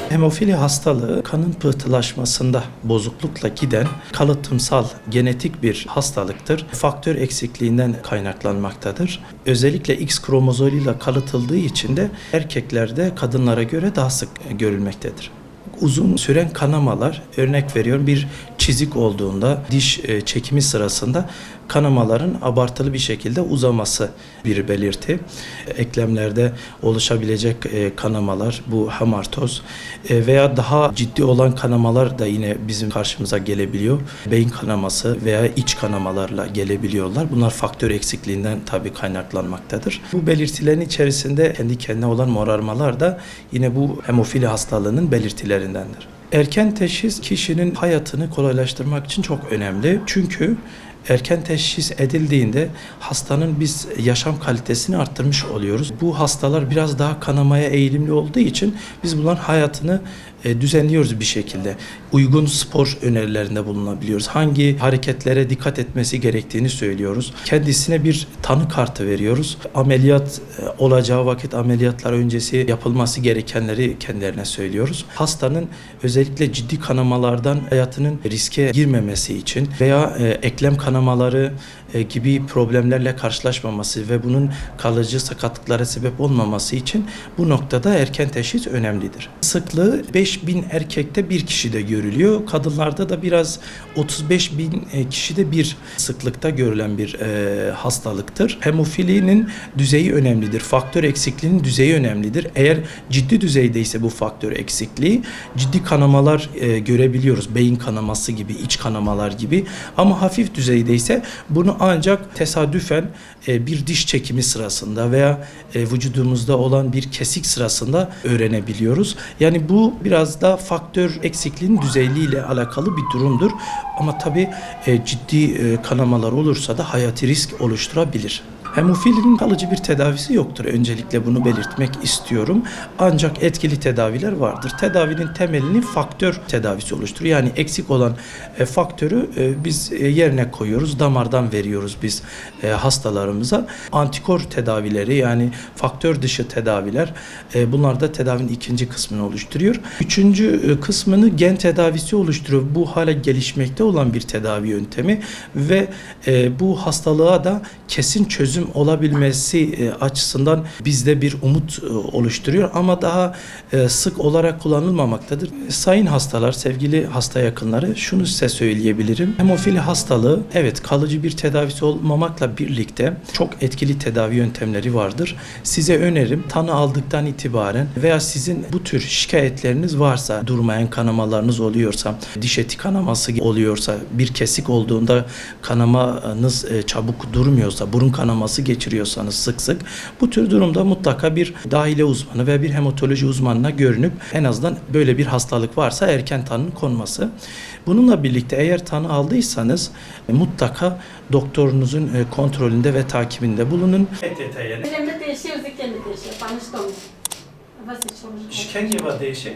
Hemofili hastalığı kanın pıhtılaşmasında bozuklukla giden kalıtımsal genetik bir hastalıktır. Faktör eksikliğinden kaynaklanmaktadır. Özellikle X kromozomuyla kalıtıldığı için de erkeklerde kadınlara göre daha sık görülmektedir. Uzun süren kanamalar, örnek veriyorum bir çizik olduğunda diş çekimi sırasında kanamaların abartılı bir şekilde uzaması bir belirti. Eklemlerde oluşabilecek kanamalar, bu hamartoz veya daha ciddi olan kanamalar da yine bizim karşımıza gelebiliyor. Beyin kanaması veya iç kanamalarla gelebiliyorlar. Bunlar faktör eksikliğinden tabii kaynaklanmaktadır. Bu belirtilerin içerisinde kendi kendine olan morarmalar da yine bu hemofili hastalığının belirtilerindendir. Erken teşhis kişinin hayatını kolaylaştırmak için çok önemli. Çünkü erken teşhis edildiğinde hastanın biz yaşam kalitesini arttırmış oluyoruz. Bu hastalar biraz daha kanamaya eğilimli olduğu için biz bunların hayatını düzenliyoruz bir şekilde. Uygun spor önerilerinde bulunabiliyoruz. Hangi hareketlere dikkat etmesi gerektiğini söylüyoruz. Kendisine bir tanı kartı veriyoruz. Ameliyat olacağı vakit ameliyatlar öncesi yapılması gerekenleri kendilerine söylüyoruz. Hastanın özellikle ciddi kanamalardan hayatının riske girmemesi için veya eklem kanamaları gibi problemlerle karşılaşmaması ve bunun kalıcı sakatlıklara sebep olmaması için bu noktada erken teşhis önemlidir. Sıklığı 5.000 erkekte bir kişide görülüyor. Kadınlarda da biraz 35.000 kişide bir sıklıkta görülen bir hastalıktır. Hemofilinin düzeyi önemlidir. Faktör eksikliğinin düzeyi önemlidir. Eğer ciddi düzeydeyse bu faktör eksikliği ciddi kanamalar görebiliyoruz. Beyin kanaması gibi, iç kanamalar gibi. Ama hafif düzeydeyse bunu ancak tesadüfen bir diş çekimi sırasında veya vücudumuzda olan bir kesik sırasında öğrenebiliyoruz. Yani bu biraz da faktör eksikliğinin düzeyliğiyle alakalı bir durumdur. Ama tabii ciddi kanamalar olursa da hayati risk oluşturabilir. Hemofilinin kalıcı bir tedavisi yoktur. Öncelikle bunu belirtmek istiyorum. Ancak etkili tedaviler vardır. Tedavinin temelini faktör tedavisi oluşturuyor. Yani eksik olan faktörü biz yerine koyuyoruz. Damardan veriyoruz biz hastalarımıza. Antikor tedavileri yani faktör dışı tedaviler bunlar da tedavinin ikinci kısmını oluşturuyor. Üçüncü kısmını gen tedavisi oluşturuyor. Bu hala gelişmekte olan bir tedavi yöntemi ve bu hastalığa da kesin çözüm olabilmesi açısından bizde bir umut oluşturuyor ama daha sık olarak kullanılmamaktadır. Sayın hastalar, sevgili hasta yakınları şunu size söyleyebilirim. Hemofili hastalığı evet kalıcı bir tedavisi olmamakla birlikte çok etkili tedavi yöntemleri vardır. Size önerim tanı aldıktan itibaren veya sizin bu tür şikayetleriniz varsa, durmayan kanamalarınız oluyorsa, diş eti kanaması oluyorsa, bir kesik olduğunda kanamanız çabuk durmuyorsa, burun kanaması geçiriyorsanız sık sık bu tür durumda mutlaka bir dahiliye uzmanı ve bir hematoloji uzmanına görünüp en azından böyle bir hastalık varsa erken tanının konması. Bununla birlikte eğer tanı aldıysanız mutlaka doktorunuzun kontrolünde ve takibinde bulunun. İşkence var değişik.